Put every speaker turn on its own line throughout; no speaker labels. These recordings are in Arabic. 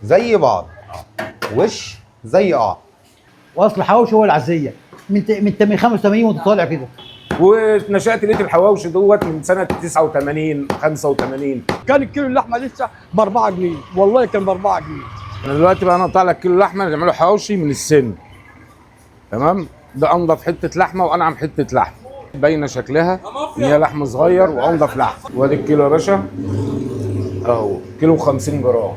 زي بعض، وش زي
واصل حواوشي هو العزيه من 85 وانت طالع كده.
ونشأت لقيت الحواوشي دوت من سنة 89 85.
كان الكيلو اللحمه لسه ب 4 جنيه، والله كان ب 4 جنيه.
انا دلوقتي بقى انا اقطع لك كيلو لحمه نعمله حواوشي من السن. تمام؟ ده انضف حته لحمه وانعم حته لحمه. باينه شكلها ان هي لحم صغير وانضف لحمه. وادي الكيلو يا باشا اهو، كيلو 50 جرام.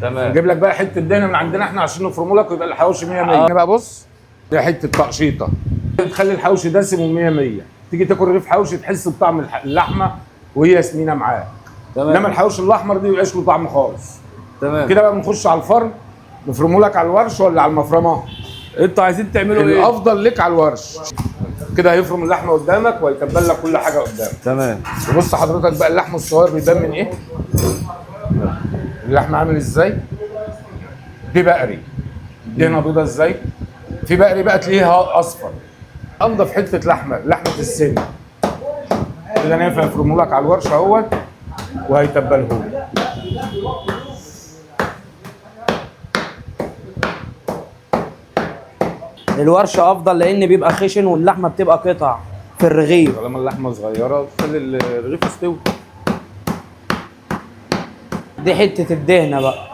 تمام.
نجيب لك بقى حته دهنه من عندنا احنا عشان نفرمه لك ويبقى الحواوشي 100 100. بقى بص، دي حته تقشيطه تخلي الحواوشي دسم و100 100. تيجي تاكل رغيف حواوشي تحس بطعم اللحمه وهي سمينه معاك.
تمام.
انما الحواوشي الاحمر دي مبيبقاش له طعم خالص.
تمام.
كده بقى بنخش على الفرن، نفرمه لك على الورش ولا على المفرمه؟
انتوا عايزين تعملوا ايه؟
الافضل لك على الورش. كده هيفرم اللحمه قدامك وهيتبل لك كل حاجه قدامك.
تمام.
وبص حضرتك بقى اللحم الصغير بيبان من ايه؟ اللحم عامل ازاي؟ دي بقري. دي هنا بيضه ازاي؟ في بقري بقى تلاقيها اصفر. انضف حته لحمه السن. كده نافع يفرموا لك على الورشه اهوت وهيتبله لك.
الورشه افضل لان بيبقى خشن واللحمه بتبقى قطع في الرغيف.
طالما اللحمه صغيره تخلي الرغيف يستوي.
دي حته الدهنه بقى،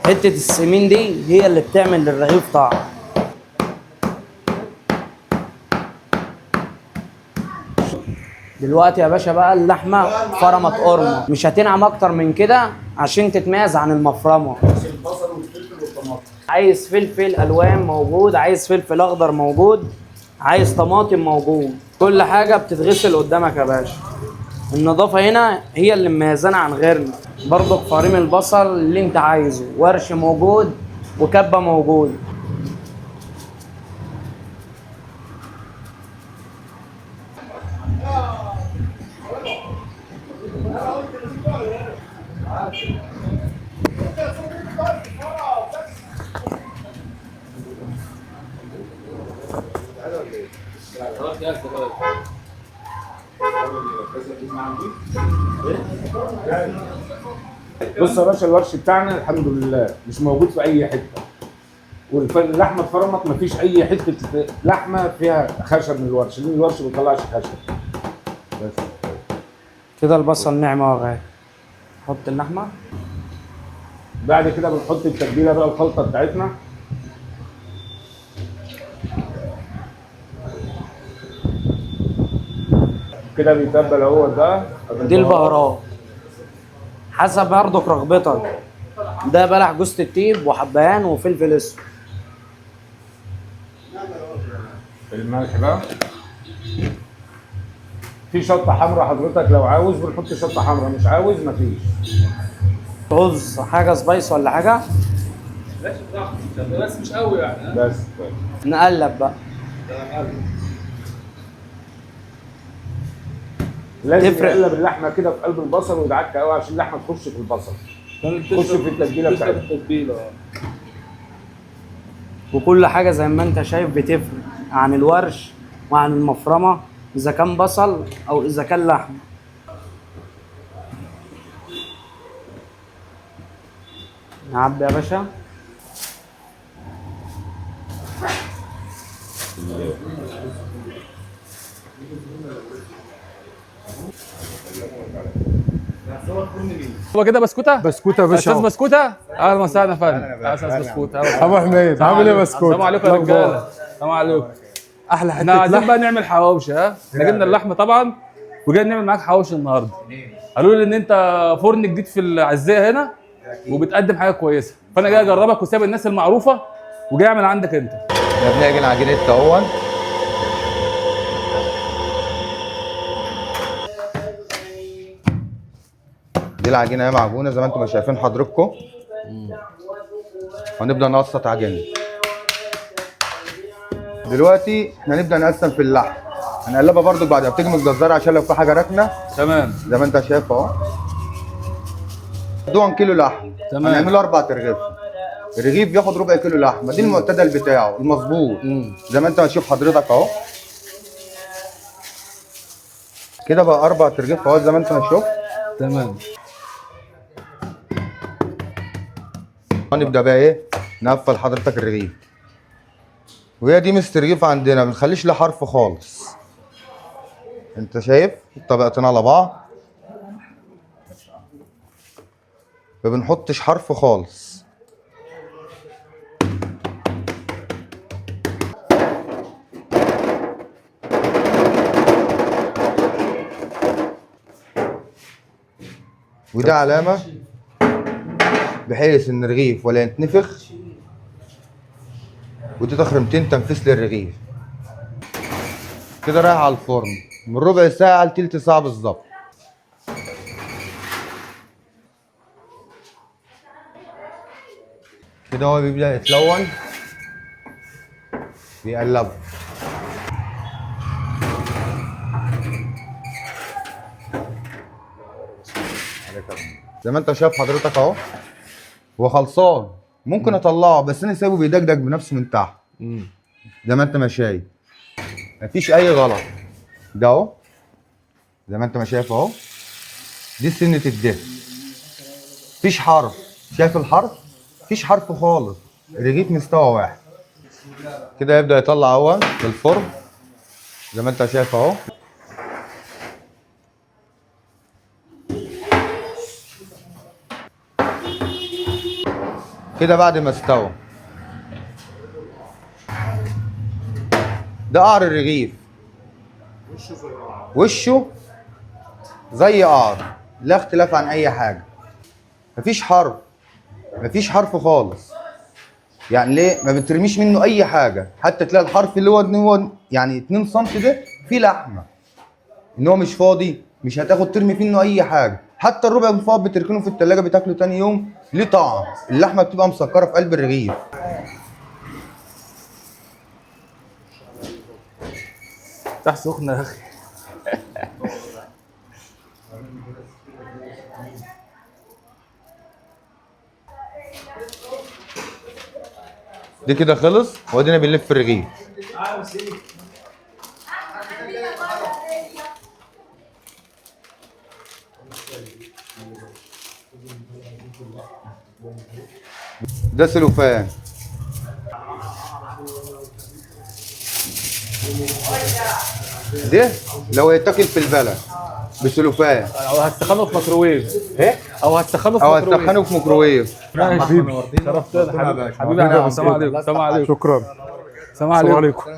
حته السمين دي هي اللي بتعمل للرغيف طعم. دلوقتي يا باشا بقى اللحمه فرمت قرمه، مش هتنعم اكتر من كده عشان تتميز عن المفرمه. عايز فلفل الوان موجود، عايز فلفل اخضر موجود، عايز طماطم موجود، كل حاجه بتتغسل قدامك يا باشا. النظافه هنا هي اللي مميزانا عن غيرنا. برضك فريم البصل اللي انت عايزه، ورش موجود وكبه موجود.
بص يا باشا الورش بتاعنا الحمد لله مش موجود في اي حته. واللحمه اتفرمت مفيش اي حته لحمه فيها خشب من الورش، لان الورش ما بيطلعش خشب. بس
كده البصل ناعم اهو. حط اللحمه.
بعد كده بنحط التتبيله بقى الخلطه بتاعتنا. كده بيتبل اهو ده.
دي البهارات حسب برضك رغبتك. ده بلح جوز الطيب وحبهان وفلفل اسود.
الملح بقى. في شطه حمراء حضرتك لو عاوز بنحط شطه حمراء، مش عاوز مفيش.
رز حاجه سبايس ولا حاجه؟
بس مش قوي يعني.
بس
نقلب بقى.
لازم
تفرق.
تقلب اللحمه كده في قلب البصل ويدعك قوي عشان اللحمه تخش في البصل. تخش في التتبيله بتاعتها.
التتبيله.
وكل حاجه زي ما انت شايف بتفرق عن الورش وعن المفرمه، اذا كان بصل او اذا كان لحم. نعبي يا باشا.
هو كده بسكوته؟
بسكوته يا باشا.
استاذ بسكوته؟ اهلا وسهلا يا فندم. استاذ بسكوته.
ابو حميد عامل ايه بسكوت؟
السلام عليكم يا رجاله. السلام عليكم.
احلى
احنا
حته
عايزين
لحم.
بقى نعمل حواوشي. احنا جبنا اللحمه طبعا وجاي نعمل معاك حواوشي النهارده. قالوا لي ان انت فرن جديد في العزيه هنا وبتقدم حاجه كويسه، فانا جاي اجربك وسايب الناس المعروفه وجاي اعمل عندك انت.
احنا بنعجن عجينه اهون. دي العجينه هي معجونه زي ما انتم شايفين حضراتكم. هنبدا نقسط عجينه. دلوقتي احنا هنبدا نقسم في اللحم. هنقلبها برضو بعدها بتيجي من الجزار عشان لو في حاجه ركنه.
تمام.
زي ما انت شايف اهو. دوان كيلو لحم.
تمام.
هنعمله 4 رغيف. الرغيف بياخد ربع كيلو لحمه، دي المعتدل بتاعه المظبوط. زي ما انت هتشوف حضرتك اهو. كده بقى 4 رغيف اهو زي ما انت هتشوف.
تمام.
هنبدا بقى ايه، نقفل حضرتك الرغيف. وهي دي مست الرغيف عندنا، ما بنخليش له حرف خالص. انت شايف طبقتين على بعض، ما بنحطش حرف خالص. وده علامة بحيث ان الرغيف ولا ينتنفخ، ودي تخريمتين تنفيذ للرغيف. كده رايح على الفرن من ربع ساعة لتلت ساعة بالظبط. كده هو بيبدأ يتلون، بيقلبه. زي ما انت شايف حضرتك اهو، هو خلصان. ممكن اطلعه بس انا سايبه بيدجدج بنفسه من تحت. زي ما انت ما شايف مفيش اي غلط. ده اهو زي ما انت ما شايف اهو، دي سنة الدهن. مفيش حرف، شايف الحرف؟ مفيش حرف خالص، الرغيف مستوى واحد. كده يبدأ يطلع اهو للفرن زي ما انت شايف اهو. كده بعد ما استوى، ده قعر الرغيف، وشه زي قعر، لا اختلاف عن اي حاجه. مفيش حرف، مفيش حرف خالص. يعني ليه ما بترميش منه اي حاجه، حتى تلاقي الحرف اللي هو يعني 2 سم ده فيه لحمه، ان هو مش فاضي، مش هتاخد ترمي فيه منه اي حاجه. حتى الربع المفاض بتركنه في التلاجة بتاكله تاني يوم، ليه طعم. اللحمه بتبقى مسكره في قلب الرغيف.
تحت سخنه يا اخي.
دي كده خلص، وادينا بنلف الرغيف. ده سلوفان. ده لو هيتاكل في البلد بسلوفان،
او هتسخنه في ميكروويف.
ايه؟
او هتسخنه في
او
ميكروويف.
هتسخنه في ميكروويف.
شرفتنا حبيبي. حبيبي، السلام عليكم. السلام عليكم.
شكرا.
السلام عليكم.
عليكم.